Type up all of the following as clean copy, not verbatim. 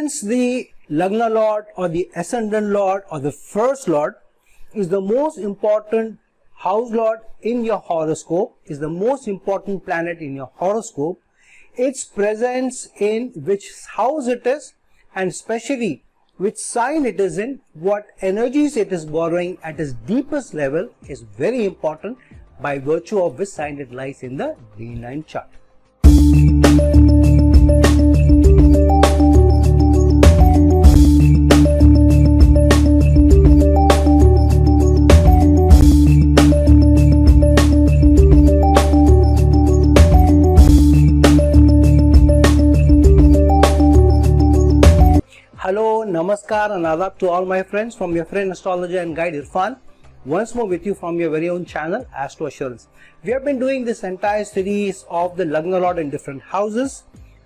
Since the Lagna Lord or the Ascendant Lord or the First Lord is the most important house lord in your horoscope, is the most important planet in your horoscope, its presence in which house it is and especially which sign it is in, what energies it is borrowing at its deepest level is very important by virtue of which sign it lies in the D9 chart. Hello, Namaskar and Adab to all my friends from your friend astrologer and guide Irfan. Once more with you from your very own channel, Astro Assurance. We have been doing this entire series of the Lagna Lord in different houses,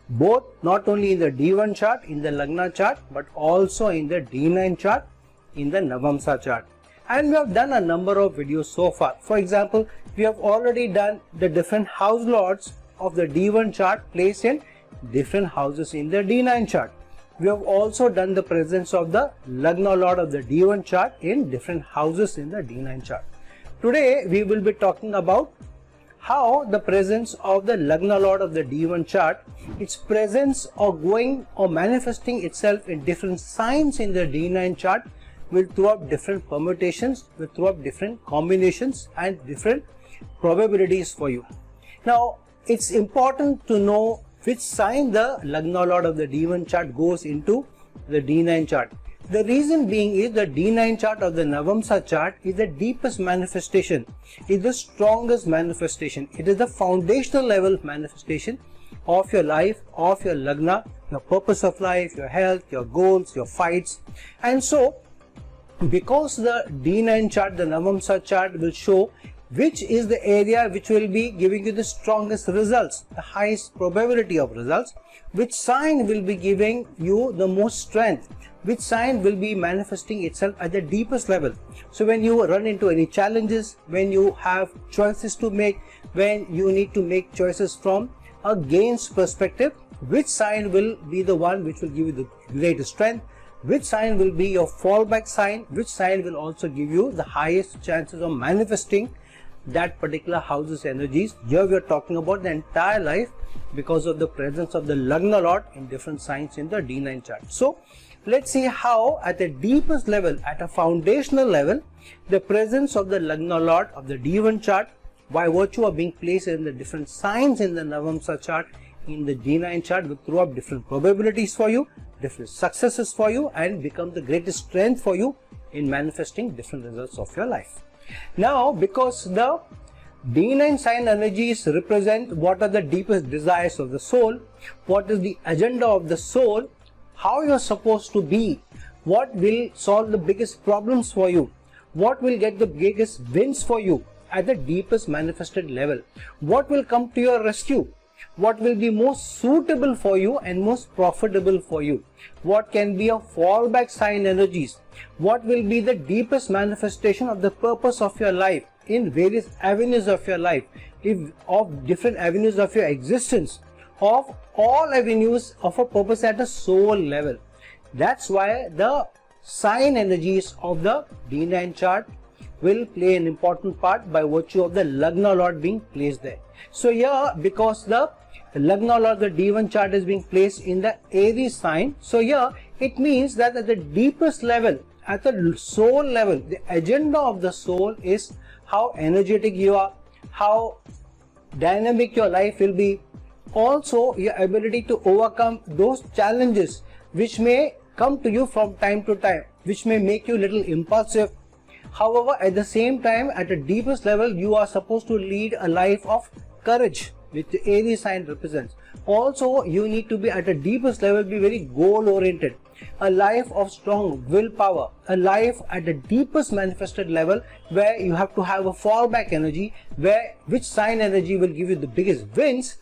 both not only in the D1 chart, in the Lagna chart, but also in the D9 chart, in the Navamsa chart. And we have done a number of videos so far. For example, we have already done the different house lords of the D1 chart placed in different houses in the D9 chart. We have also done the presence of the Lagna Lord of the D1 chart in different houses in the D9 chart. Today we will be talking about how the presence of the Lagna Lord of the D1 chart, its presence or going or manifesting itself in different signs in the D9 chart will throw up different permutations, will throw up different combinations and different probabilities for you. Now it's important to know which sign the Lagna Lord of the D1 chart goes into the D9 chart. The reason being is the D9 chart of the Navamsa chart is the deepest manifestation, is the strongest manifestation. It is the foundational level manifestation of your life, of your Lagna, your purpose of life, your health, your goals, your fights. And so, because the D9 chart, the Navamsa chart will show which is the area which will be giving you the strongest results, the highest probability of results, which sign will be giving you the most strength, which sign will be manifesting itself at the deepest level. So when you run into any challenges, when you have choices to make, when you need to make choices from a gains perspective, which sign will be the one which will give you the greatest strength, which sign will be your fallback sign, which sign will also give you the highest chances of manifesting that particular house's energies. Here we are talking about the entire life because of the presence of the Lagna Lord in different signs in the D9 chart. So let's see how at the deepest level, at a foundational level, the presence of the Lagna Lord of the D1 chart by virtue of being placed in the different signs in the Navamsa chart in the D9 chart will throw up different probabilities for you, different successes for you and become the greatest strength for you in manifesting different results of your life. Now, because the D9 sign energies represent what are the deepest desires of the soul, what is the agenda of the soul, how you are supposed to be, what will solve the biggest problems for you, what will get the biggest wins for you at the deepest manifested level, what will come to your rescue, what will be most suitable for you and most profitable for you, what can be a fallback sign energies, what will be the deepest manifestation of the purpose of your life in various avenues of your life, of different avenues of your existence, of all avenues of a purpose at a soul level. That's why the sign energies of the D9 chart will play an important part by virtue of the Lagna Lord being placed there. So here, because the Lagna Lord, the D1 chart is being placed in the Aries sign, so here it means that at the deepest level, at the soul level, the agenda of the soul is how energetic you are, how dynamic your life will be, also your ability to overcome those challenges which may come to you from time to time, which may make you a little impulsive. However, at the same time, at the deepest level, you are supposed to lead a life of courage, which the Aries sign represents. Also, you need to be at the deepest level, be very goal oriented, a life of strong willpower, a life at the deepest manifested level where you have to have a fallback energy, where which sign energy will give you the biggest wins.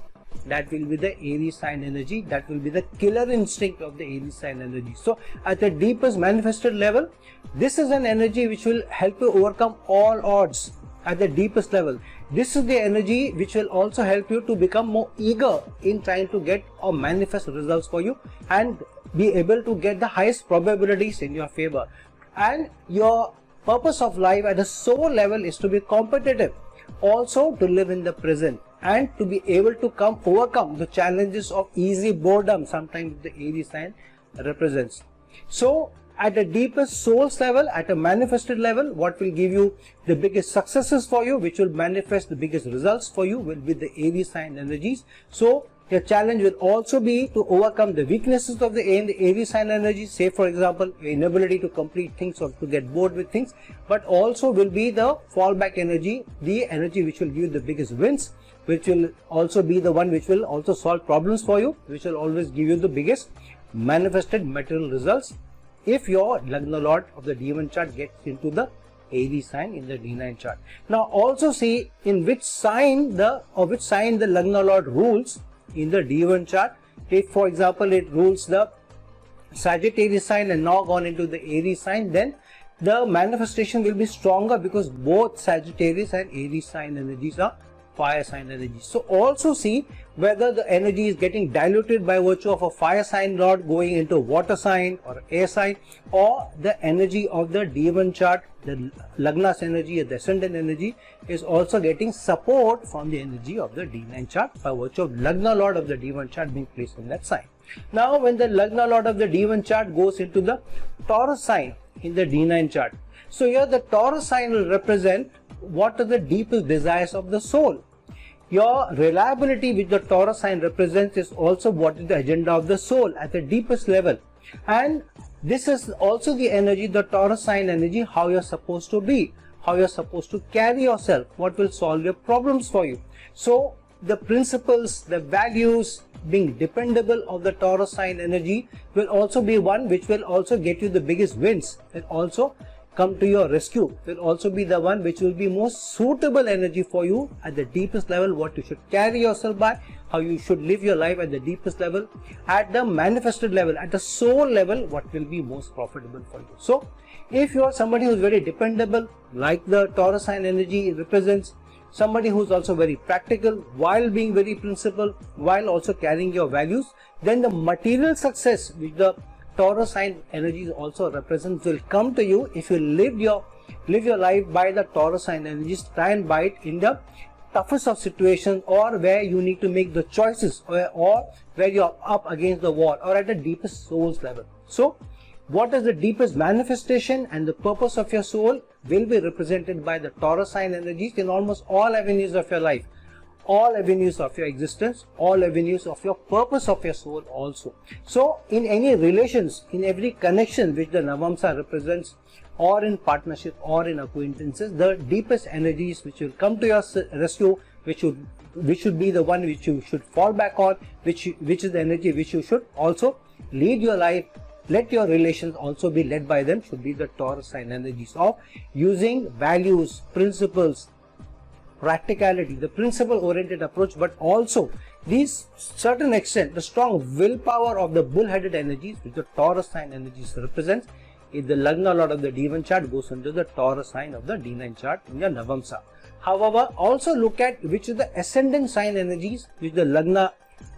That will be the Aries sign energy, that will be the killer instinct of the Aries sign energy. So at the deepest manifested level, this is an energy which will help you overcome all odds at the deepest level. This is the energy which will also help you to become more eager in trying to get or manifest results for you, and be able to get the highest probabilities in your favor. And your purpose of life at a soul level is to be competitive, also to live in the present, and to be able to overcome the challenges of easy boredom sometimes the Aries sign represents. So at the deepest soul's level, at a manifested level, what will give you the biggest successes for you, which will manifest the biggest results for you, will be the Aries sign energies. So your challenge will also be to overcome the weaknesses of the Aries sign energy, say for example your inability to complete things or to get bored with things, but also will be the fallback energy, the energy which will give you the biggest wins, which will also be the one which will also solve problems for you, which will always give you the biggest manifested material results if your Lagna Lord of the D1 chart gets into the Aries sign in the D9 chart. Now also see in which sign the Lagna Lord rules in the D1 chart. If for example it rules the Sagittarius sign and now gone into the Aries sign, then the manifestation will be stronger because both Sagittarius and Aries sign energies are fire sign energies. So also see whether the energy is getting diluted by virtue of a fire sign lord going into water sign or air sign, or the energy of the D1 chart, the Lagna's energy, the ascendant energy, is also getting support from the energy of the D9 chart by virtue of Lagna Lord of the D1 chart being placed in that sign. Now when the Lagna Lord of the D1 chart goes into the Taurus sign in the D9 chart, so here the Taurus sign will represent what are the deepest desires of the soul. Your reliability, which the Taurus sign represents, is also what is the agenda of the soul at the deepest level. And this is also the energy, the Taurus sign energy, how you're supposed to be, how you're supposed to carry yourself, what will solve your problems for you. So the principles, the values, being dependable of the Taurus sign energy will also be one which will also get you the biggest wins and also come to your rescue, will also be the one which will be most suitable energy for you at the deepest level, what you should carry yourself by, how you should live your life at the deepest level, at the manifested level, at the soul level, what will be most profitable for you. So if you are somebody who is very dependable, like the Taurus sign energy represents, somebody who is also very practical while being very principled, while also carrying your values, then the material success which the Taurus sign energies also represents will come to you if you live your life by the Taurus sign energies. Try and buy it in the toughest of situations, or where you need to make the choices, or where you are up against the wall, or at the deepest soul's level. So what is the deepest manifestation and the purpose of your soul will be represented by the Taurus sign energies in almost all avenues of your life, all avenues of your existence, all avenues of your purpose of your soul also. So in any relations, in every connection which the Navamsa represents, or in partnership or in acquaintances, the deepest energies which will come to your rescue, which should be the one which you should fall back on, which is the energy which you should also lead your life, let your relations also be led by them, should be the Taurus sign energies of using values, principles, practicality, the principle oriented approach, but also these certain extent the strong willpower of the bull-headed energies which the Taurus sign energies represents. If the Lagna Lord of the D1 chart goes into the Taurus sign of the D9 chart in your Navamsa. However, also look at which is the ascendant sign energies which the Lagna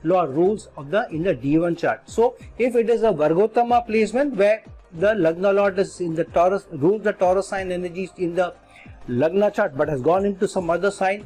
Lord rules of in the D1 chart. So if it is a Vargottama placement where the Lagna Lord is in the Taurus, rules the Taurus sign energies in the Lagna chart, but has gone into some other sign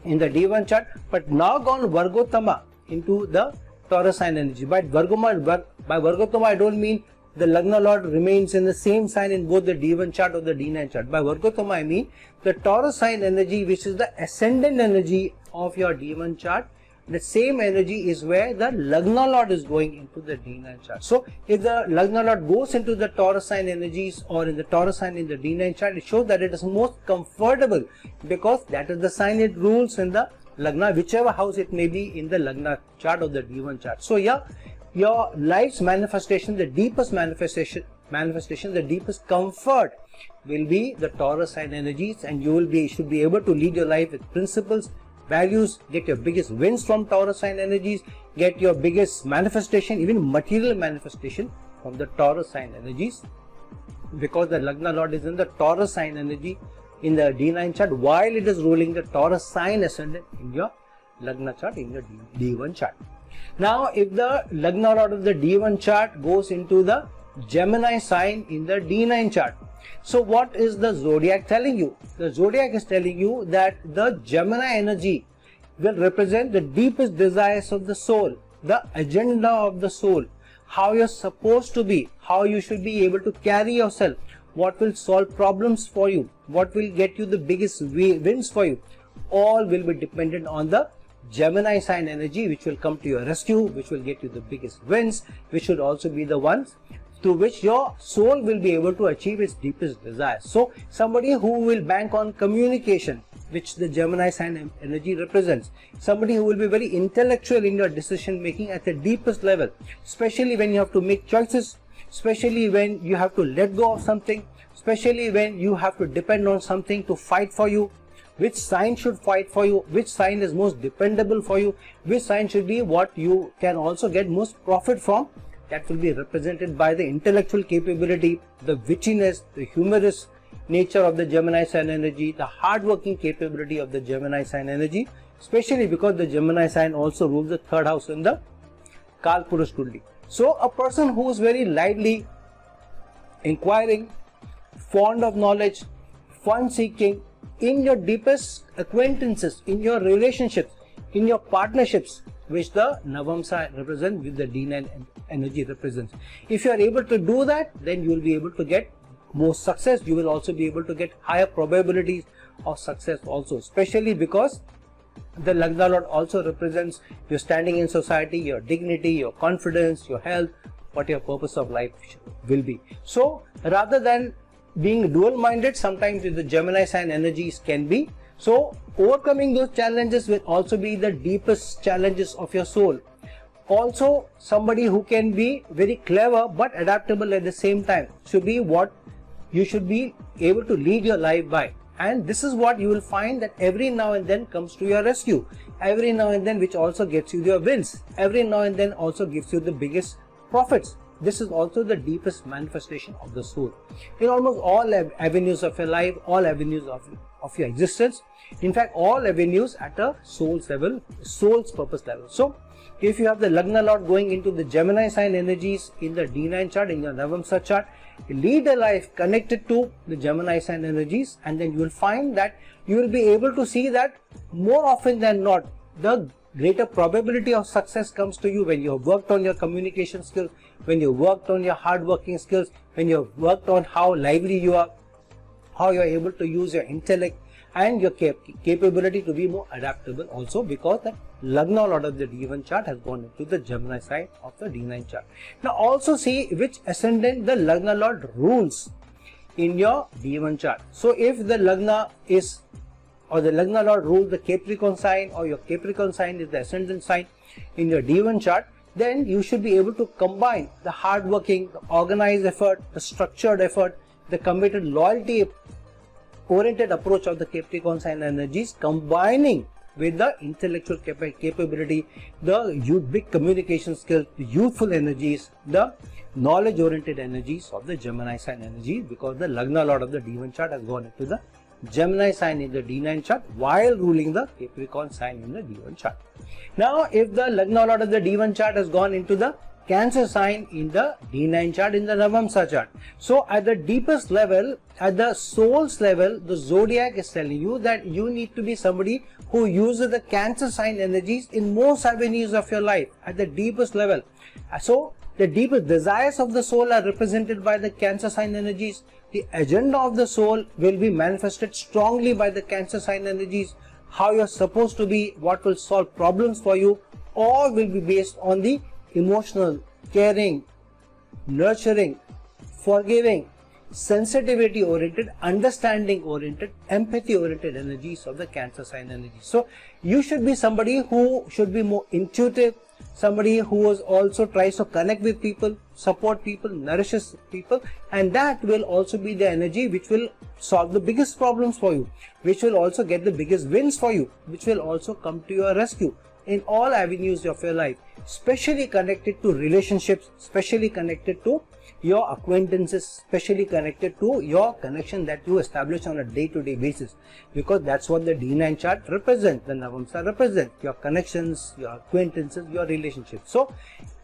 in the D1 chart, but now gone Vargottama into the Taurus sign energy. By Vargottama I don't mean the Lagna Lord remains in the same sign in both the D1 chart or the D9 chart. By Vargottama I mean the Taurus sign energy, which is the ascendant energy of your D1 chart. The same energy is where the Lagna Lord is going into the D9 chart. So if the Lagna Lord goes into the Taurus sign energies or in the Taurus sign in the D9 chart, it shows that it is most comfortable because that is the sign it rules in the Lagna, whichever house it may be in the Lagna chart or the D1 chart. So yeah, your life's manifestation, the deepest manifestation, the deepest comfort will be the Taurus sign energies, and you should be able to lead your life with principles, values, get your biggest wins from Taurus sign energies, get your biggest manifestation, even material manifestation from the Taurus sign energies, because the Lagna Lord is in the Taurus sign energy in the D9 chart while it is ruling the Taurus sign ascendant in your Lagna chart in the D1 chart. Now, if the Lagna Lord of the D1 chart goes into the Gemini sign in the D9 chart, so what is the zodiac telling you? The zodiac is telling you that the Gemini energy will represent the deepest desires of the soul, the agenda of the soul, how you're supposed to be, how you should be able to carry yourself, what will solve problems for you, what will get you the biggest wins for you. All will be dependent on the Gemini sign energy, which will come to your rescue, which will get you the biggest wins, which should also be the ones through which your soul will be able to achieve its deepest desires. So somebody who will bank on communication, which the Gemini sign energy represents, somebody who will be very intellectual in your decision making at the deepest level, especially when you have to make choices, especially when you have to let go of something, especially when you have to depend on something to fight for you. Which sign should fight for you, which sign is most dependable for you, which sign should be what you can also get most profit from. That will be represented by the intellectual capability, the witchiness, the humorous nature of the Gemini sign energy, the hard-working capability of the Gemini sign energy, especially because the Gemini sign also rules the third house in the Kalpurush Kundi. So a person who is very lively, inquiring, fond of knowledge, fun-seeking, in your deepest acquaintances, in your relationships, in your partnerships, which the Navamsa represents, with the D9 energy represents. If you are able to do that, then you will be able to get more success. You will also be able to get higher probabilities of success also, especially because the Lagna Lord also represents your standing in society, your dignity, your confidence, your health, what your purpose of life will be. So rather than being dual-minded, sometimes with the Gemini sign energies can be. So overcoming those challenges will also be the deepest challenges of your soul. Also, somebody who can be very clever but adaptable at the same time should be what you should be able to lead your life by. And this is what you will find that every now and then comes to your rescue. Every now and then which also gets you your wins. Every now and then also gives you the biggest profits. This is also the deepest manifestation of the soul in almost all avenues of your life, all avenues of your existence. In fact, all avenues at a soul's level, soul's purpose level. So if you have the Lagna Lord going into the Gemini sign energies in the D9 chart, in your Navamsa chart, lead a life connected to the Gemini sign energies, and then you will find that you will be able to see that more often than not, the greater probability of success comes to you when you have worked on your communication skills, when you worked on your hard working skills, when you have worked on how lively you are, how you are able to use your intellect and your capability to be more adaptable also, because the Lagna Lord of the D1 chart has gone into the Gemini side of the D9 chart. Now also see which ascendant the Lagna Lord rules in your D1 chart. So if the Lagna is, or the Lagna Lord rules the Capricorn sign, or your Capricorn sign is the ascendant sign in your D1 chart, then you should be able to combine the hard-working, the organized effort, the structured effort, the committed loyalty-oriented approach of the Capricorn sign energies, combining with the intellectual capability, the big communication skills, the youthful energies, the knowledge-oriented energies of the Gemini sign energy, because the Lagna Lord of the D1 chart has gone into the Gemini sign in the D9 chart while ruling the Capricorn sign in the D1 chart. Now, if the Lagna Lord of the D1 chart has gone into the Cancer sign in the D9 chart, in the Navamsa chart, so at the deepest level, at the soul's level, the zodiac is telling you that you need to be somebody who uses the Cancer sign energies in most avenues of your life at the deepest level. So the deepest desires of the soul are represented by the Cancer sign energies. The agenda of the soul will be manifested strongly by the Cancer sign energies. How you're supposed to be, what will solve problems for you, all will be based on the emotional, caring, nurturing, forgiving, sensitivity oriented, understanding oriented, empathy oriented energies of the Cancer sign energy. So you should be somebody who should be more intuitive, somebody who is also tries to connect with people, support people, nourishes people, and that will also be the energy which will solve the biggest problems for you, which will also get the biggest wins for you, which will also come to your rescue in all avenues of your life, especially connected to relationships, especially connected to your acquaintances, especially connected to your connection that you establish on a day-to-day basis, because that's what the D9 chart represents, the Navamsa represents, your connections, your acquaintances, your relationship. So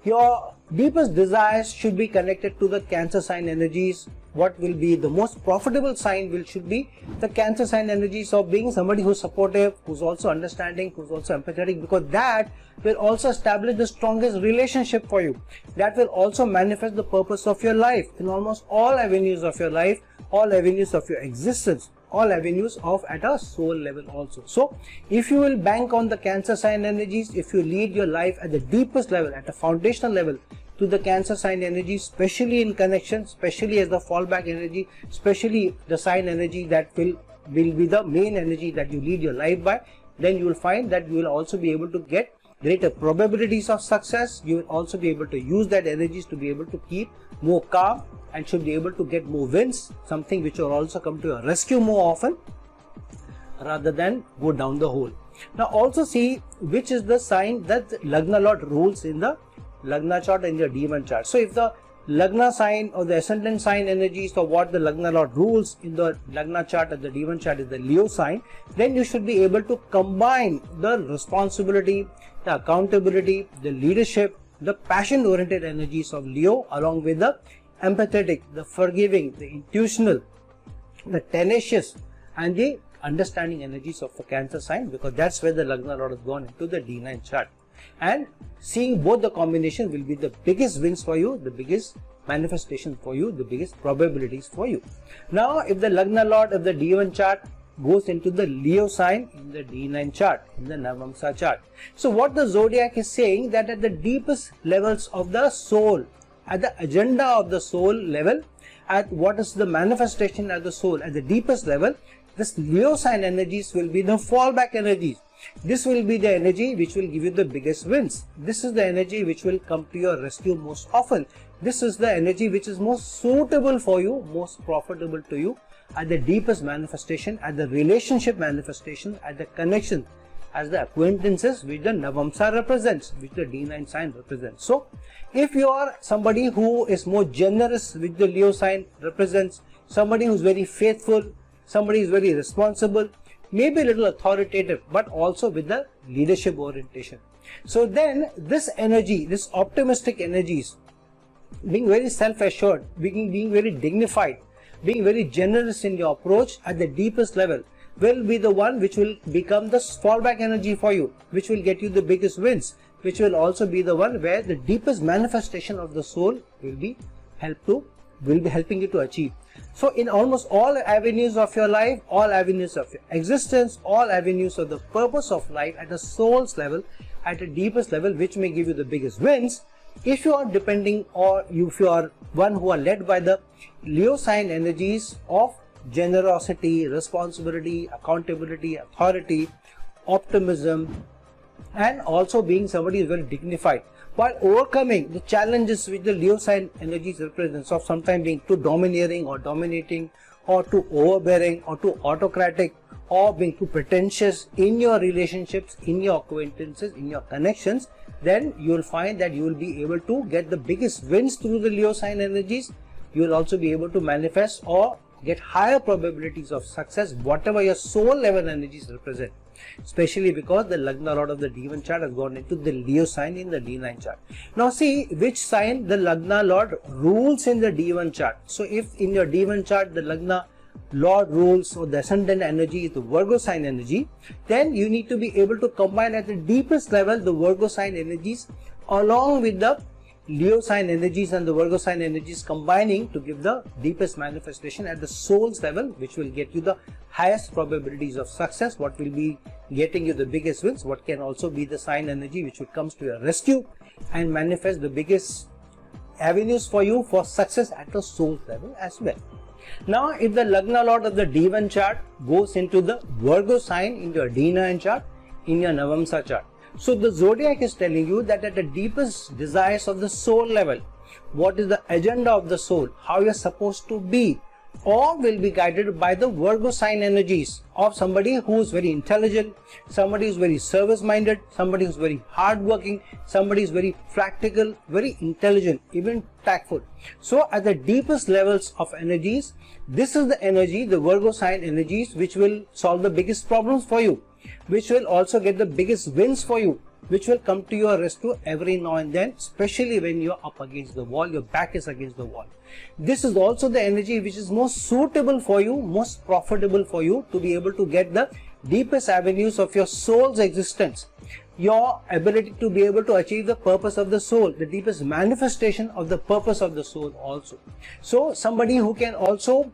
your deepest desires should be connected to the Cancer sign energies. What will be the most profitable sign should be the Cancer sign energies of being somebody who's supportive, who's also understanding, who's also empathetic, because that will also establish the strongest relationship for you. That will also manifest the purpose of your life in almost all avenues of your life, all avenues of your existence, all avenues of at a soul level also. So if you will bank on the Cancer sign energies, if you lead your life at the deepest level, at a foundational level to the Cancer sign energy, especially in connection, especially as the fallback energy, especially the sign energy that will be the main energy that you lead your life by, then you will find that you will also be able to get greater probabilities of success. You will also be able to use that energies to be able to keep more calm and should be able to get more wins, something which will also come to your rescue more often rather than go down the hole. Now also see which is the sign that Lagna Lord rules in the Lagna chart and your D1 chart. So if the Lagna sign or the ascendant sign energies or what the Lagna Lord rules in the Lagna chart and the D1 chart is the Leo sign, then you should be able to combine the responsibility, the accountability, the leadership, the passion oriented energies of Leo along with the empathetic, the forgiving, the intuitional, the tenacious and the understanding energies of the Cancer sign, because that's where the Lagna Lord has gone into the D9 chart. And seeing both the combination will be the biggest wins for you, the biggest manifestation for you, the biggest probabilities for you. Now if the Lagna Lord of the D1 chart goes into the Leo sign in the D9 chart, in the Navamsa chart. So what the zodiac is saying, that at the deepest levels of the soul, at the agenda of the soul level, at what is the manifestation at the soul at the deepest level, this Leo sign energies will be the fallback energies. This will be the energy which will give you the biggest wins. This is the energy which will come to your rescue most often. This is the energy which is most suitable for you, most profitable to you at the deepest manifestation, at the relationship manifestation, at the connection, as the acquaintances which the Navamsa represents, which the D9 sign represents. So if you are somebody who is more generous, which the Leo sign represents, somebody who is very faithful, somebody who is very responsible, maybe a little authoritative, but also with the leadership orientation. So then this energy, this optimistic energies, being very self-assured, being very dignified, being very generous in your approach at the deepest level, will be the one which will become the fallback energy for you, which will get you the biggest wins, which will also be the one where the deepest manifestation of the soul will be helping you to achieve. So in almost all avenues of your life, all avenues of your existence, all avenues of the purpose of life at the soul's level, at the deepest level, which may give you the biggest wins, if you are depending, or if you are one who are led by the Leo sign energies of generosity, responsibility, accountability, authority, optimism, and also being somebody who is very dignified, while overcoming the challenges which the Leo sign energies represents of sometimes being too domineering or dominating, or too overbearing, or too autocratic, or being too pretentious in your relationships, in your acquaintances, in your connections, then you will find that you will be able to get the biggest wins through the Leo sign energies. You will also be able to manifest or get higher probabilities of success, whatever your soul level energies represent, especially because the Lagna Lord of the D1 chart has gone into the Leo sign in the D9 chart. Now see which sign the Lagna Lord rules in the D1 chart. So if in your D1 chart the Lagna Lord rules, or the ascendant energy is the Virgo sign energy, then you need to be able to combine at the deepest level the Virgo sign energies along with the Leo sign energies and the Virgo sign energies combining to give the deepest manifestation at the soul's level, which will get you the highest probabilities of success, what will be getting you the biggest wins, what can also be the sign energy which will comes to your rescue and manifest the biggest avenues for you for success at the soul's level as well. Now if the Lagna Lord of the D1 chart goes into the Virgo sign in your D9 chart, in your Navamsa chart, so the zodiac is telling you that at the deepest desires of the soul level, what is the agenda of the soul, how you are supposed to be, all will be guided by the Virgo sign energies of somebody who is very intelligent, somebody who is very service minded, somebody who is very hardworking, somebody who is very practical, very intelligent, even tactful. So at the deepest levels of energies, this is the energy, the Virgo sign energies, which will solve the biggest problems for you, which will also get the biggest wins for you, which will come to your rescue every now and then, especially when you're up against the wall, your back is against the wall. This is also the energy which is most suitable for you, most profitable for you to be able to get the deepest avenues of your soul's existence, your ability to be able to achieve the purpose of the soul, the deepest manifestation of the purpose of the soul also. So somebody who can also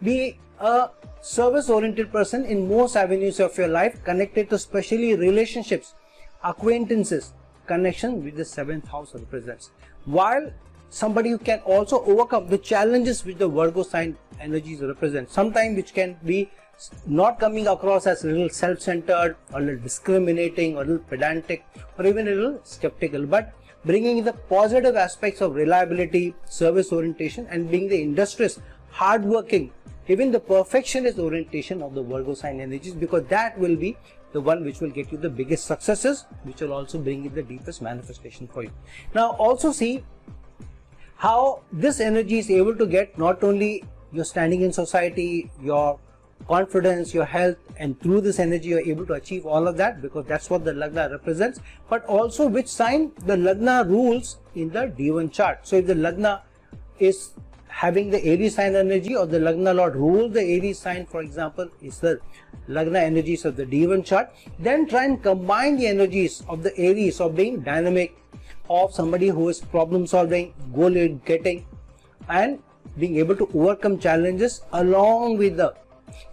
be a service-oriented person in most avenues of your life, connected to especially relationships, acquaintances, connection with the 7th house represents. While somebody who can also overcome the challenges which the Virgo sign energies represent, sometimes which can be not coming across as a little self-centered or a little discriminating or a little pedantic or even a little skeptical, but bringing the positive aspects of reliability, service orientation, and being the industrious, hardworking, even the perfectionist orientation of the Virgo sign energies, because that will be the one which will get you the biggest successes, which will also bring in the deepest manifestation for you. Now also see how this energy is able to get not only your standing in society, your confidence, your health, and through this energy you are able to achieve all of that, because that's what the Lagna represents, but also which sign the Lagna rules in the D1 chart. So if the Lagna is having the Aries sign energy, or the Lagna Lord rules the Aries sign, for example, is the Lagna energies of the D1 chart, then try and combine the energies of the Aries of being dynamic, of somebody who is problem solving, goal getting, and being able to overcome challenges, along with the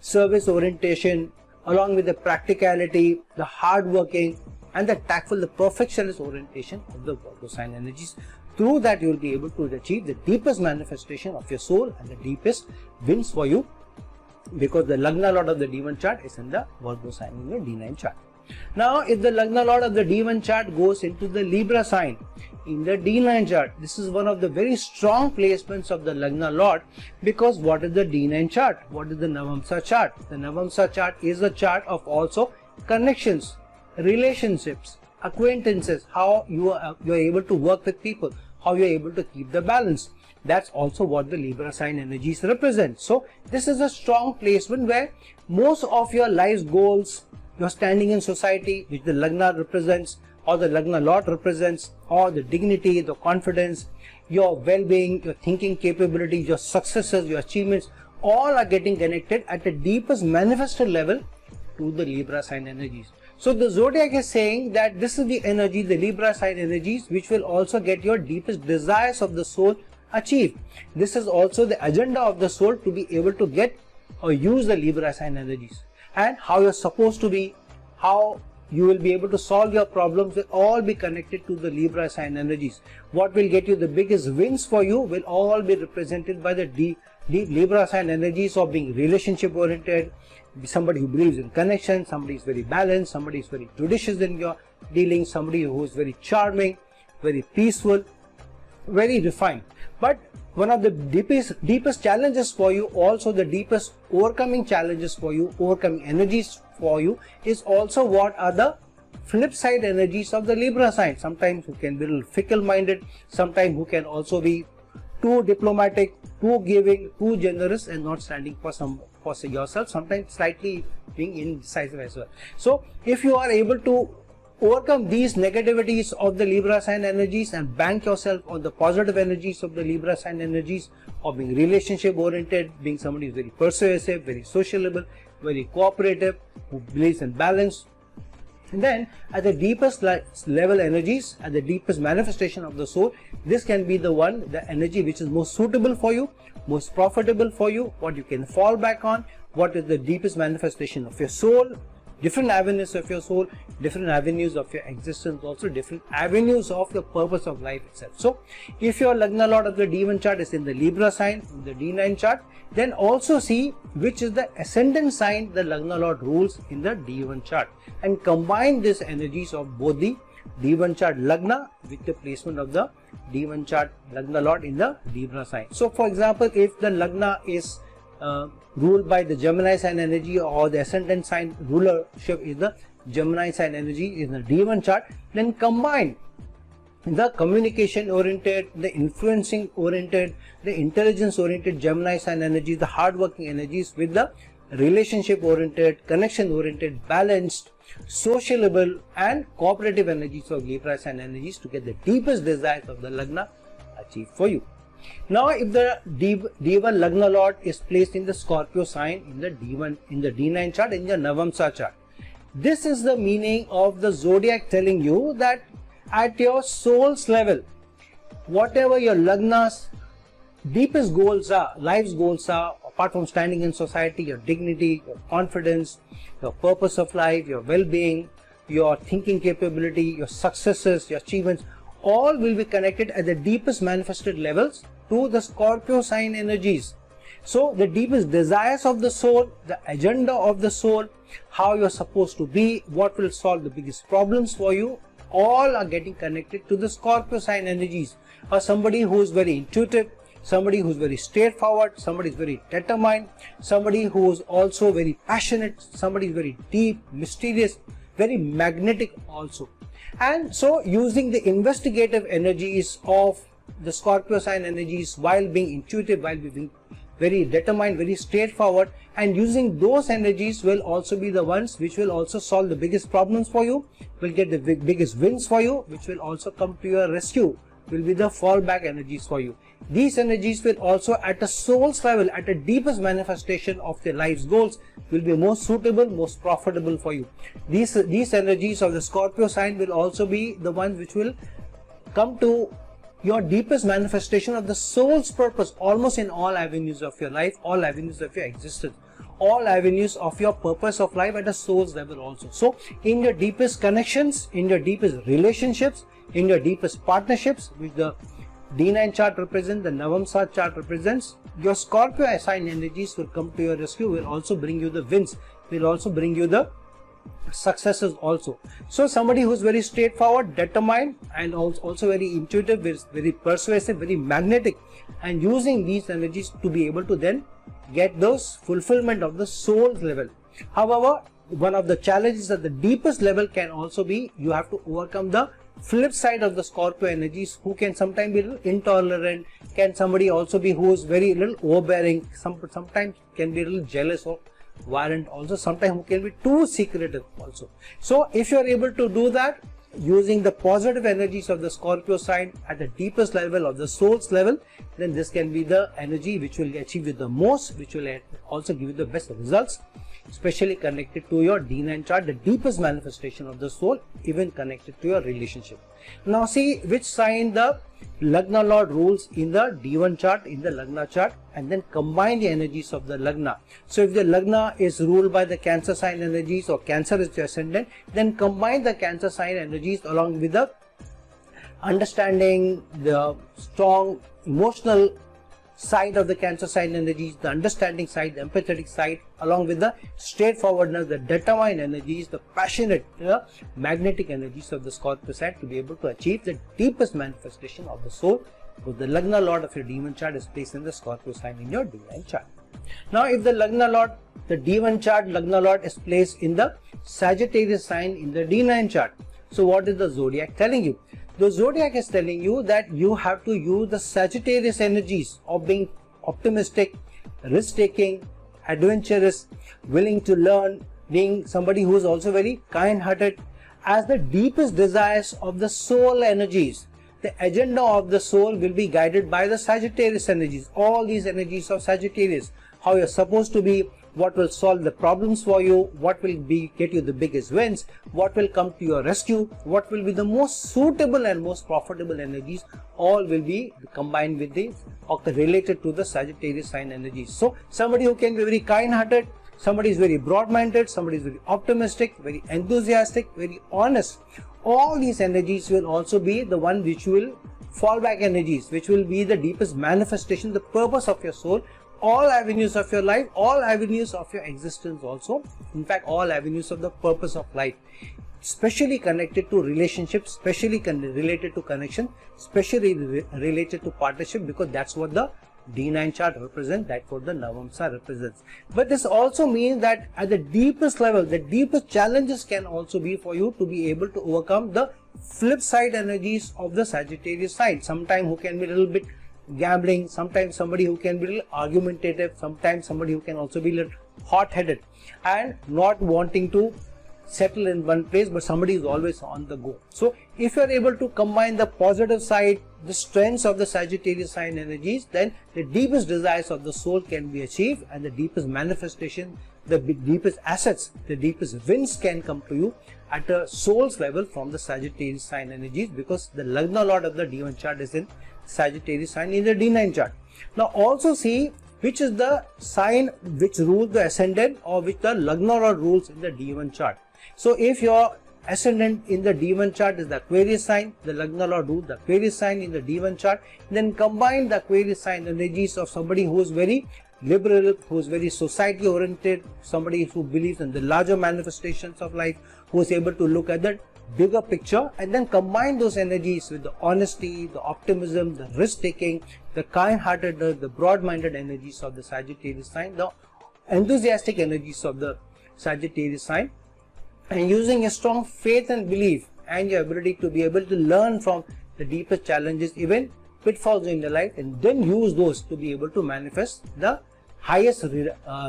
service orientation, along with the practicality, the hard working, and the tactful, the perfectionist orientation of the Virgo sign energies. Through that you will be able to achieve the deepest manifestation of your soul and the deepest wins for you, because the Lagna Lord of the D1 chart is in the Virgo sign in the D9 chart. Now if the Lagna Lord of the D1 chart goes into the Libra sign in the D9 chart, this is one of the very strong placements of the Lagna Lord, because what is the D9 chart? What is the Navamsa chart? The Navamsa chart is a chart of also connections, relationships, acquaintances, how you are able to work with people, how you are able to keep the balance. That's also what the Libra sign energies represent. So this is a strong placement where most of your life's goals, your standing in society, which the Lagna represents, or the Lagna Lord represents, or the dignity, the confidence, your well-being, your thinking capability, your successes, your achievements, all are getting connected at the deepest manifested level to the Libra sign energies. So the zodiac is saying that this is the energy, the Libra sign energies, which will also get your deepest desires of the soul achieved. This is also the agenda of the soul, to be able to get or use the Libra sign energies, and how you're supposed to be, how you will be able to solve your problems will all be connected to the Libra sign energies. What will get you the biggest wins for you will all be represented by the Libra sign energies of being relationship oriented, somebody who believes in connection, somebody is very balanced, somebody is very judicious in your dealings, somebody who is very charming, very peaceful, very refined. But one of the deepest challenges for you, also the deepest overcoming challenges for you, overcoming energies for you, is also what are the flip side energies of the Libra sign. Sometimes who can be a little fickle minded, sometimes who can also be too diplomatic, too giving, too generous, and not standing for yourself, sometimes slightly being indecisive as well. So if you are able to overcome these negativities of the Libra sign energies and bank yourself on the positive energies of the Libra sign energies, of being relationship oriented, being somebody who is very persuasive, very sociable, very cooperative, who believes in balance, and then at the deepest level energies, at the deepest manifestation of the soul, this can be the one, the energy which is most suitable for you, most profitable for you, what you can fall back on, what is the deepest manifestation of your soul, different avenues of your soul, different avenues of your existence, also different avenues of the purpose of life itself. So if your Lagna Lord of the D1 chart is in the Libra sign, in the D9 chart, then also see which is the ascendant sign the Lagna Lord rules in the D1 chart, and combine these energies of both the D1 chart Lagna with the placement of the D1 chart Lagna Lord in the Libra sign. So for example, if the Lagna is ruled by the Gemini sign energy, or the ascendant sign rulership is the Gemini sign energy in the D1 chart, then combine the communication oriented, the influencing oriented, the intelligence oriented Gemini sign energies, the hard working energies, with the relationship oriented, connection oriented, balanced, sociable and cooperative energies of Libra sign energies to get the deepest desires of the Lagna achieved for you. Now, if the D1 Lagna Lord is placed in the Scorpio sign in the D9 chart, in the Navamsa chart, this is the meaning of the zodiac telling you that at your soul's level, whatever your Lagna's deepest goals are, life's goals are, apart from standing in society, your dignity, your confidence, your purpose of life, your well-being, your thinking capability, your successes, your achievements, all will be connected at the deepest manifested levels to the Scorpio sign energies. So the deepest desires of the soul, the agenda of the soul, how you're supposed to be, what will solve the biggest problems for you, all are getting connected to the Scorpio sign energies. Or somebody who is very intuitive, somebody who is very straightforward, somebody is very determined, somebody who is also very passionate, somebody is very deep, mysterious, very magnetic also. And so using the investigative energies of the Scorpio sign energies while being intuitive, while being very determined, very straightforward, and using those energies will also be the ones which will also solve the biggest problems for you, will get the biggest wins for you, which will also come to your rescue, will be the fallback energies for you. These energies will also at a soul's level, at the deepest manifestation of their life's goals, will be most suitable, most profitable for you. These energies of the Scorpio sign will also be the ones which will come to your deepest manifestation of the soul's purpose almost in all avenues of your life, all avenues of your existence, all avenues of your purpose of life at a soul's level also. So in your deepest connections, in your deepest relationships, in your deepest partnerships, which the D9 chart represents, the Navamsa chart represents, your Scorpio sign energies will come to your rescue, will also bring you the wins, will also bring you the successes also. So somebody who is very straightforward, determined, and also very intuitive, very persuasive, very magnetic, and using these energies to be able to then get those fulfillment of the soul's level. However, one of the challenges at the deepest level can also be you have to overcome the flip side of the Scorpio energies, who can sometimes be a little intolerant, can somebody also be who is very little overbearing, sometimes can be a little jealous or violent also, sometimes who can be too secretive also. So if you are able to do that using the positive energies of the Scorpio sign at the deepest level of the soul's level, then this can be the energy which will achieve you the most, which will also give you the best results, especially connected to your D9 chart, the deepest manifestation of the soul, even connected to your relationship. Now see which sign the Lagna Lord rules in the D1 chart, in the Lagna chart, and then combine the energies of the Lagna. So if the Lagna is ruled by the Cancer sign energies, or Cancer is the ascendant, then combine the Cancer sign energies along with the understanding, the strong emotional side of the Cancer sign energies, the understanding side, the empathetic side, along with the straightforwardness, the determined energies, the passionate, magnetic energies of the Scorpio sign, to be able to achieve the deepest manifestation of the soul, because the Lagna Lord of your D1 chart is placed in the Scorpio sign in your D9 chart. Now if the Lagna Lord, the D1 chart Lagna Lord is placed in the Sagittarius sign in the D9 chart, so what is the zodiac telling you? The zodiac is telling you that you have to use the Sagittarius energies of being optimistic, risk-taking, adventurous, willing to learn, being somebody who is also very kind-hearted, as the deepest desires of the soul energies. The agenda of the soul will be guided by the Sagittarius energies, all these energies of Sagittarius, how you're supposed to be, what will solve the problems for you, what will get you the biggest wins, what will come to your rescue, what will be the most suitable and most profitable energies, all will be combined with the or related to the Sagittarius sign energies. So somebody who can be very kind-hearted, somebody is very broad-minded, somebody is very optimistic, very enthusiastic, very honest, all these energies will also be the one which will fallback energies, which will be the deepest manifestation, the purpose of your soul, all avenues of your life, all avenues of your existence also, in fact all avenues of the purpose of life, especially connected to relationships, especially related to connection, especially related to partnership, because that's what the D9 chart represents, that's what the Navamsa represents. But this also means that at the deepest level, the deepest challenges can also be for you to be able to overcome the flip side energies of the Sagittarius sign. Sometimes who can be a little bit gambling, sometimes somebody who can be a little argumentative, sometimes somebody who can also be a little hot-headed and not wanting to settle in one place, but somebody is always on the go. So if you are able to combine the positive side, the strengths of the Sagittarius sign energies, then the deepest desires of the soul can be achieved, and the deepest manifestation, the deepest assets, the deepest wins can come to you at a soul's level from the Sagittarius sign energies, because the Lagna Lord of the D1 chart is in Sagittarius sign in the D9 chart. Now also see which is the sign which rules the ascendant, or which the Lagna Lord rules in the D1 chart. So if your ascendant in the D1 chart is the Aquarius sign, the Lagna Lord rules the Aquarius sign in the D1 chart, then combine the Aquarius sign energies of somebody who is very liberal, who is very society oriented, somebody who believes in the larger manifestations of life, who is able to look at the bigger picture, and then combine those energies with the honesty, the optimism, the risk taking, the kind-heartedness, the broad-minded energies of the Sagittarius sign, the enthusiastic energies of the Sagittarius sign, and using a strong faith and belief and your ability to be able to learn from the deepest challenges, even pitfalls in your life, and then use those to be able to manifest the highest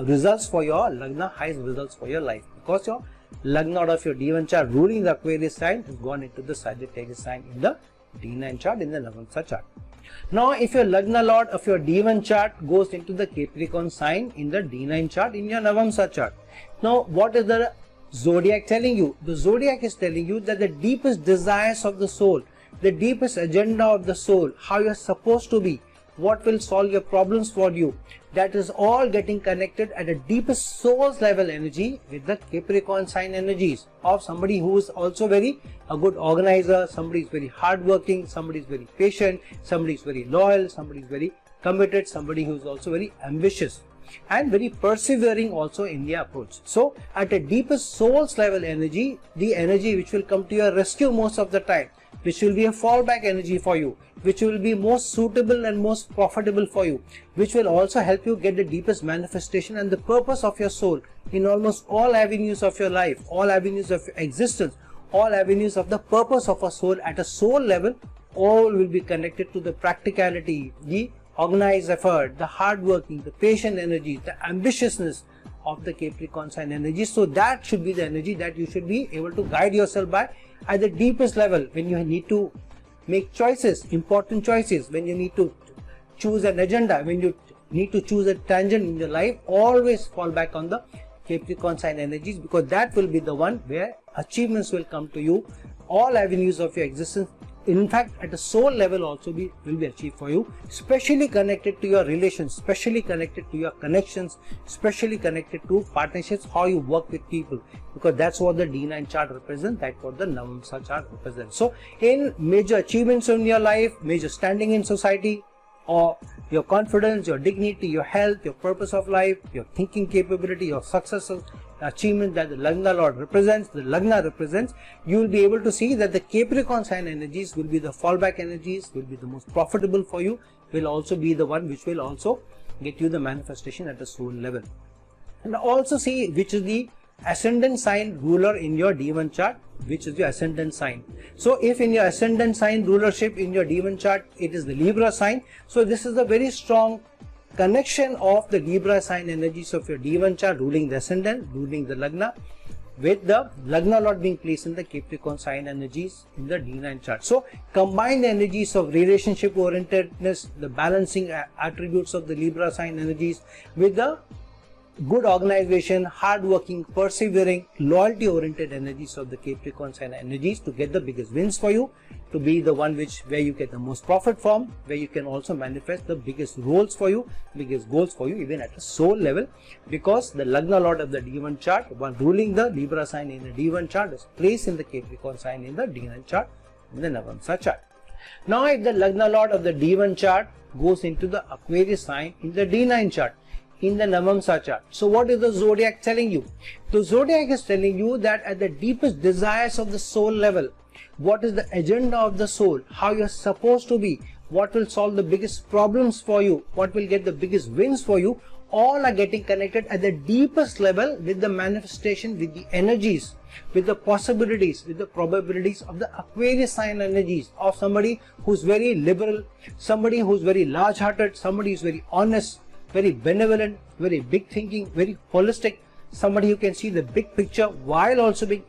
results for your Lagna, highest results for your life, because your Lagna out of your D1 chart ruling the Aquarius sign has gone into the Sagittarius sign in the D9 chart, in the Navamsa chart. Now if your Lagna Lord of your D1 chart goes into the Capricorn sign in the D9 chart in your Navamsa chart, now what is the zodiac telling you? The zodiac is telling you that the deepest desires of the soul, the deepest agenda of the soul, how you are supposed to be, what will solve your problems for you, that is all getting connected at a deepest soul's level energy with the Capricorn sign energies of somebody who is also very a good organizer, somebody is very hardworking, somebody is very patient, somebody is very loyal, somebody is very committed, somebody who is also very ambitious and very persevering also in their approach. So at a deepest soul's level energy, the energy which will come to your rescue most of the time, which will be a fallback energy for you, which will be most suitable and most profitable for you, which will also help you get the deepest manifestation and the purpose of your soul in almost all avenues of your life, all avenues of your existence, all avenues of the purpose of a soul at a soul level. All will be connected to the practicality, the organized effort, the hard working, the patient energy, the ambitiousness of the Capricorn sign energy. So that should be the energy that you should be able to guide yourself by at the deepest level when you need to make choices, important choices, when you need to choose an agenda, when you need to choose a tangent in your life. Always fall back on the Capricorn sign energies, because that will be the one where achievements will come to you. All avenues of your existence, in fact at a soul level also will be achieved for you, especially connected to your relations, especially connected to your connections, especially connected to partnerships, how you work with people, because that's what the D9 chart represents, that's what the Navamsa chart represents. So in major achievements in your life, major standing in society, or your confidence, your dignity, your health, your purpose of life, your thinking capability, your successes, achievement that the Lagna Lord represents, the Lagna represents, you will be able to see that the Capricorn sign energies will be the fallback energies, will be the most profitable for you, will also be the one which will also get you the manifestation at the soul level. And also see which is the ascendant sign ruler in your D1 chart, which is your ascendant sign. So if in your ascendant sign rulership in your D1 chart it is the Libra sign, so this is a very strong connection of the Libra sign energies of your D1 chart ruling the ascendant, ruling the Lagna, with the Lagna Lord being placed in the Capricorn sign energies in the D9 chart. So combine the energies of relationship orientedness, the balancing attributes of the Libra sign energies with the good organization, hard-working, persevering, loyalty-oriented energies of the Capricorn sign energies to get the biggest wins for you, to be the one where you get the most profit from, where you can also manifest the biggest roles for you, biggest goals for you, even at a soul level, because the Lagna Lord of the D1 chart, one ruling the Libra sign in the D1 chart, is placed in the Capricorn sign in the D9 chart, in the Navamsa chart. Now if the Lagna Lord of the D1 chart goes into the Aquarius sign in the D9 chart, in the Navamsa chart. So what is the zodiac telling you? The zodiac is telling you that at the deepest desires of the soul level, what is the agenda of the soul, how you are supposed to be, what will solve the biggest problems for you, what will get the biggest wins for you, all are getting connected at the deepest level with the manifestation, with the energies, with the possibilities, with the probabilities of the Aquarius sign energies of somebody who's very liberal, somebody who's very large-hearted, somebody who's very honest, very benevolent, very big thinking, very holistic, somebody who can see the big picture while also being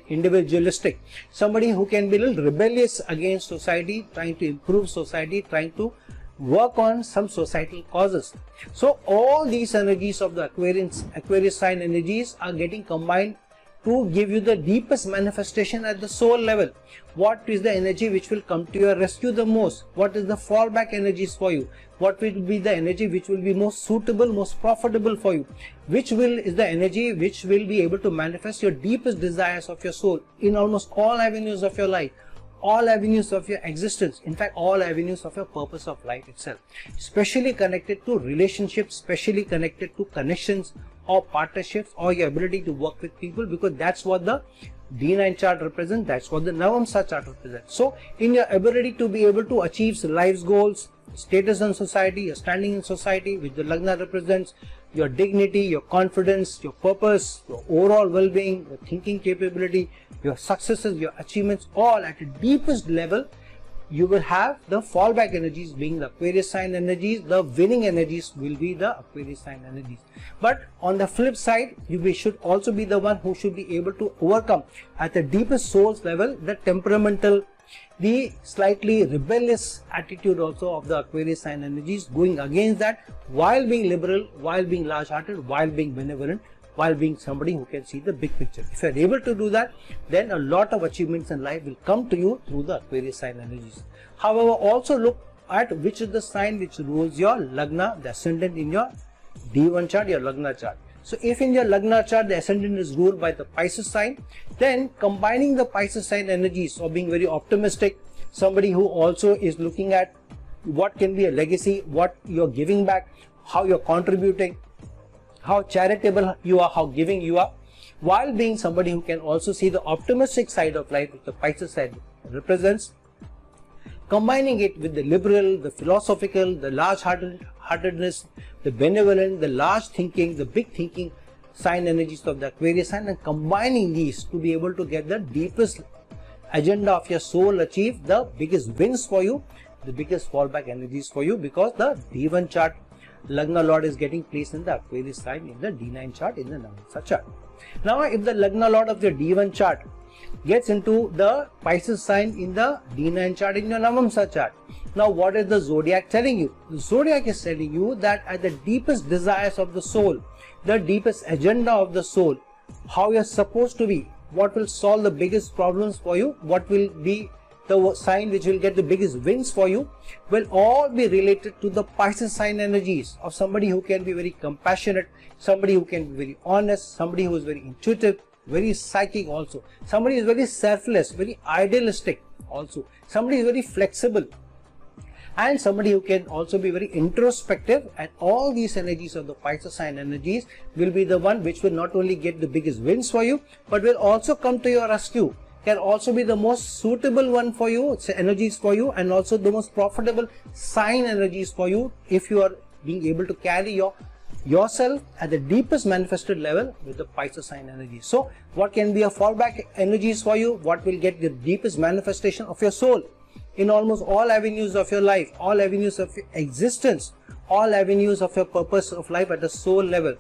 individualistic, somebody who can be a little rebellious against society, trying to improve society, trying to work on some societal causes. So all these energies of the Aquarius sign energies are getting combined to give you the deepest manifestation at the soul level. What is the energy which will come to your rescue the most? What is the fallback energies for you? What will be the energy which will be most suitable, most profitable for you? Which is the energy which will be able to manifest your deepest desires of your soul in almost all avenues of your life, all avenues of your existence, in fact all avenues of your purpose of life itself, especially connected to relationships, especially connected to connections or partnerships or your ability to work with people, because that's what the D9 chart represents, that's what the Navamsa chart represents. So in your ability to be able to achieve life's goals, status in society, your standing in society, which the Lagna represents, your dignity, your confidence, your purpose, your overall well-being, your thinking capability, your successes, your achievements, all at the deepest level, you will have the fallback energies being the Aquarius sign energies. The winning energies will be the Aquarius sign energies. But on the flip side, you should also be the one who should be able to overcome at the deepest soul's level the temperamental, the slightly rebellious attitude also of the Aquarius sign energies, going against that while being liberal, while being large-hearted, while being benevolent, while being somebody who can see the big picture. If you are able to do that, then a lot of achievements in life will come to you through the Aquarius sign energies. However, also look at which is the sign which rules your Lagna, the ascendant in your D1 chart, your Lagna chart. So if in your Lagna chart the ascendant is ruled by the Pisces sign, then combining the Pisces sign energies or being very optimistic, somebody who also is looking at what can be a legacy, what you're giving back, how you're contributing, how charitable you are, how giving you are, while being somebody who can also see the optimistic side of life, which the Pisces side represents, combining it with the liberal, the philosophical, the large-heartedness, the benevolent, the large thinking, the big thinking sign energies of the Aquarius sign, and combining these to be able to get the deepest agenda of your soul, achieve the biggest wins for you, the biggest fallback energies for you, because the D1 chart Lagna Lord is getting placed in the Aquarius sign in the D9 chart, in the Navamsa chart. Now if the Lagna Lord of the D1 chart gets into the Pisces sign in the D9 chart in your Navamsa chart, now what is the zodiac telling you? The zodiac is telling you that at the deepest desires of the soul, the deepest agenda of the soul, how you are supposed to be, what will solve the biggest problems for you, what will be the sign which will get the biggest wins for you, will all be related to the Pisces sign energies of somebody who can be very compassionate, somebody who can be very honest, somebody who is very intuitive, very psychic also, somebody who is very selfless, very idealistic also, somebody who is very flexible, and somebody who can also be very introspective. And all these energies of the Pisces sign energies will be the one which will not only get the biggest wins for you, but will also come to your rescue, can also be the most suitable one for you, energies for you, and also the most profitable sign energies for you if you are being able to carry yourself at the deepest manifested level with the Pisces sign energies. So what can be a fallback energies for you? What will get the deepest manifestation of your soul in almost all avenues of your life, all avenues of your existence, all avenues of your purpose of life at the soul level.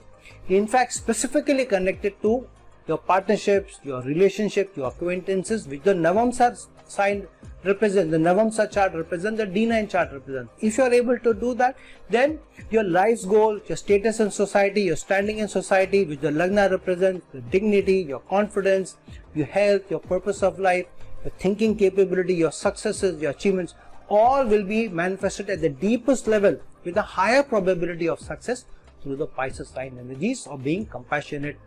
In fact, specifically connected to your partnerships, your relationships, your acquaintances, which the Navamsa sign represent, the Navamsa chart represent, the D9 chart represent. If you are able to do that, then your life's goal, your status in society, your standing in society, which the Lagna represents, the dignity, your confidence, your health, your purpose of life, your thinking capability, your successes, your achievements, all will be manifested at the deepest level with a higher probability of success through the Pisces sign energies of being compassionate,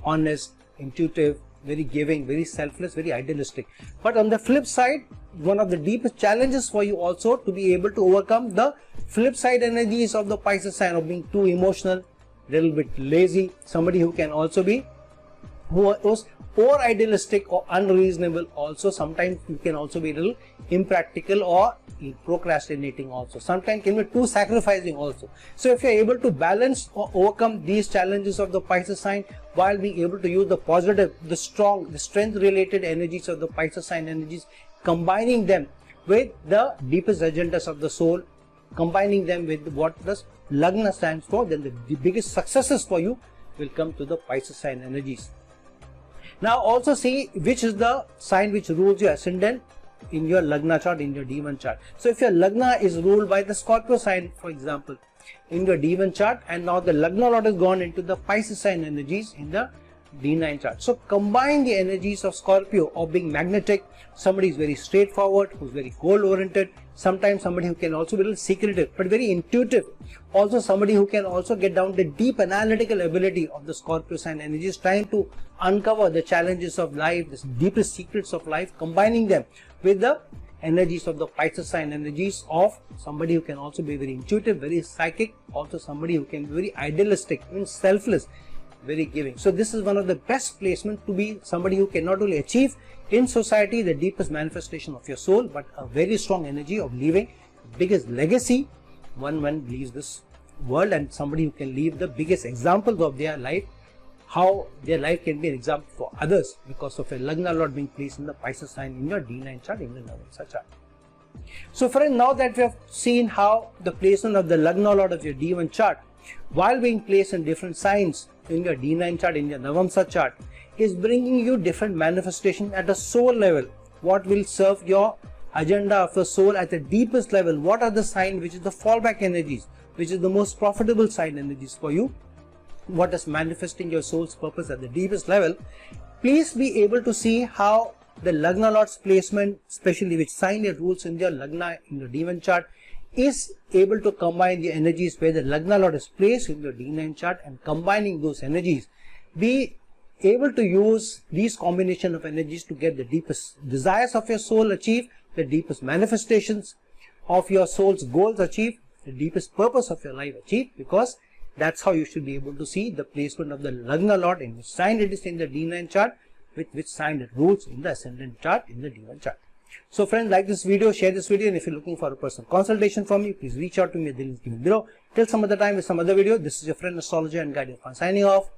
honest, intuitive, very giving, very selfless, very idealistic. But on the flip side, one of the deepest challenges for you also to be able to overcome the flip side energies of the Pisces sign of being too emotional, little bit lazy, somebody who can also be who is or idealistic or unreasonable also. Sometimes you can also be a little impractical or procrastinating also. Sometimes can be too sacrificing also. So if you are able to balance or overcome these challenges of the Pisces sign while being able to use the positive, the strong, the strength related energies of the Pisces sign energies, combining them with the deepest agendas of the soul, combining them with what the Lagna stands for, then the biggest successes for you will come to the Pisces sign energies. Now also see which is the sign which rules your ascendant in your Lagna chart, in your D1 chart. So if your Lagna is ruled by the Scorpio sign, for example, in your D1 chart, and now the Lagna Lord has gone into the Pisces sign energies in the D9 chart. So combine the energies of Scorpio of being magnetic, somebody is very straightforward, who's very goal oriented, sometimes somebody who can also be a little secretive but very intuitive, also somebody who can also get down the deep analytical ability of the Scorpio sign energies, trying to uncover the challenges of life, the deepest secrets of life, combining them with the energies of the Pisces sign energies of somebody who can also be very intuitive, very psychic, also somebody who can be very idealistic, even selfless, very giving. So this is one of the best placement to be somebody who can not only achieve in society the deepest manifestation of your soul, but a very strong energy of leaving the biggest legacy one leaves this world, and somebody who can leave the biggest examples of their life, how their life can be an example for others because of a Lagna Lord being placed in the Pisces sign in your D9 chart, in the Navamsa chart. So friends, now that we have seen how the placement of the Lagna Lord of your D1 chart while being placed in different signs in your D9 chart, in your Navamsa chart, is bringing you different manifestation at a soul level. What will serve your agenda of the soul at the deepest level? What are the signs which is the fallback energies, which is the most profitable sign energies for you? What is manifesting your soul's purpose at the deepest level? Please be able to see how the Lagna Lord's placement, especially which sign it rules in your Lagna in your D1 chart, is able to combine the energies where the Lagna Lord is placed in your D9 chart, and combining those energies, be able to use these combination of energies to get the deepest desires of your soul achieved, the deepest manifestations of your soul's goals achieved, the deepest purpose of your life achieved, because that's how you should be able to see the placement of the Lagna Lord, in which sign it is in the D9 chart, with which sign it rules in the ascendant chart in the D1 chart. So friends, like this video, share this video, and if you're looking for a personal consultation from me, please reach out to me at the link given below. Till some other time with some other video, this is your friend, astrologer and guide Irfan, signing off.